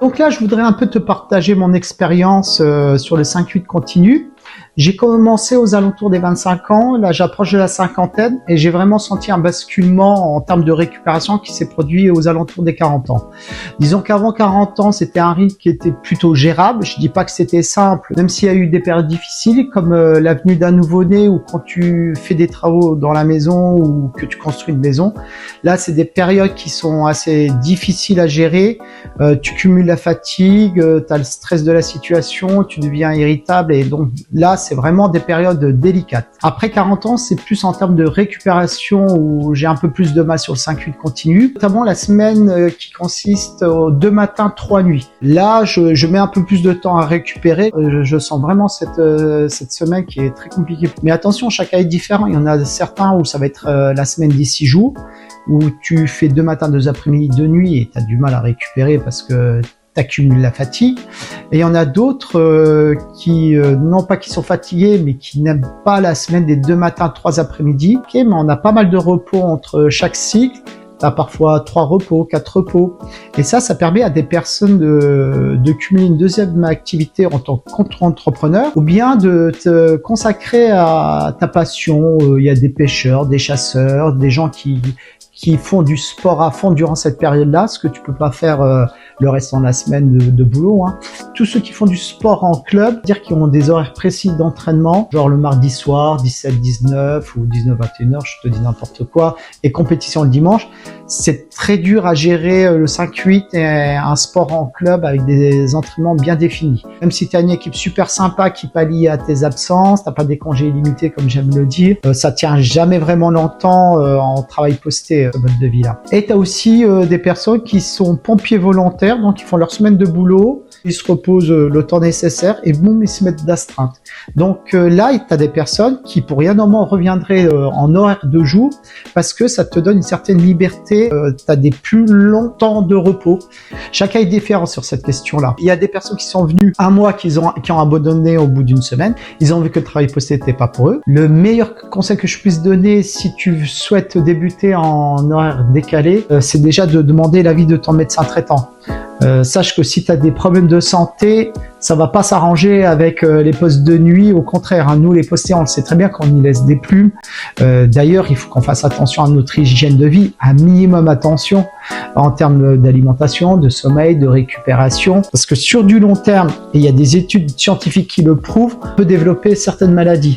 Donc là, je voudrais un peu te partager mon expérience sur le 5-8 continu. J'ai commencé aux alentours des 25 ans, là j'approche de la cinquantaine et j'ai vraiment senti un basculement en termes de récupération qui s'est produit aux alentours des 40 ans. Disons qu'avant 40 ans, c'était un rythme qui était plutôt gérable. Je dis pas que c'était simple, même s'il y a eu des périodes difficiles comme la venue d'un nouveau-né ou quand tu fais des travaux dans la maison ou que tu construis une maison. Là, c'est des périodes qui sont assez difficiles à gérer. Tu cumules la fatigue, tu as le stress de la situation, tu deviens irritable et donc là, c'est vraiment des périodes délicates. Après 40 ans, c'est plus en termes de récupération où j'ai un peu plus de mal sur le 5-8 continu, notamment la semaine qui consiste aux 2 matins, 3 nuits. Là, je mets un peu plus de temps à récupérer. Je sens vraiment cette semaine qui est très compliquée. Mais attention, chaque cas est différent. Il y en a certains où ça va être la semaine des 6 jours, où tu fais 2 matins, 2 après-midi, 2 nuits et tu as du mal à récupérer parce que accumule la fatigue. Et il y en a d'autres qui, non pas qui sont fatigués, mais qui n'aiment pas la semaine des 2 matins, 3 après-midi. Ok, mais on a pas mal de repos entre chaque cycle. T'as parfois 3 repos, 4 repos. Et ça permet à des personnes de cumuler une deuxième activité en tant qu'entrepreneur ou bien de te consacrer à ta passion. Il y a des pêcheurs, des chasseurs, des gens qui font du sport à fond durant cette période-là, ce que tu peux pas faire le restant de la semaine de boulot. Hein. Tous ceux qui font du sport en club, dire qu'ils ont des horaires précis d'entraînement, genre le mardi soir, 17-19 ou 19-21h, je te dis n'importe quoi, et compétition le dimanche, c'est très dur à gérer le 5-8 et un sport en club avec des entraînements bien définis. Même si tu as une équipe super sympa qui pallie à tes absences, t'as pas des congés illimités comme j'aime le dire, ça tient jamais vraiment longtemps en travail posté, ce mode de vie là. Et tu as aussi des personnes qui sont pompiers volontaires, donc ils font leur semaine de boulot, ils se reposent le temps nécessaire et boum, ils se mettent d'astreinte. Donc là, tu as des personnes qui pour rien au monde reviendraient en horaire de jour parce que ça te donne une certaine liberté, tu as des plus longs temps de repos. Chacun est différent sur cette question-là. Il y a des personnes qui sont venues un mois qui ont abandonné au bout d'une semaine. Ils ont vu que le travail posté n'était pas pour eux. Le meilleur conseil que je puisse donner si tu souhaites débuter en horaire décalé, c'est déjà de demander l'avis de ton médecin traitant. Sache que si tu as des problèmes de santé, ça va pas s'arranger avec les postes de nuit. Au contraire, hein, nous les postés, on le sait très bien qu'on y laisse des plumes. D'ailleurs, il faut qu'on fasse attention à notre hygiène de vie, un minimum attention en termes d'alimentation, de sommeil, de récupération. Parce que sur du long terme, et il y a des études scientifiques qui le prouvent, on peut développer certaines maladies.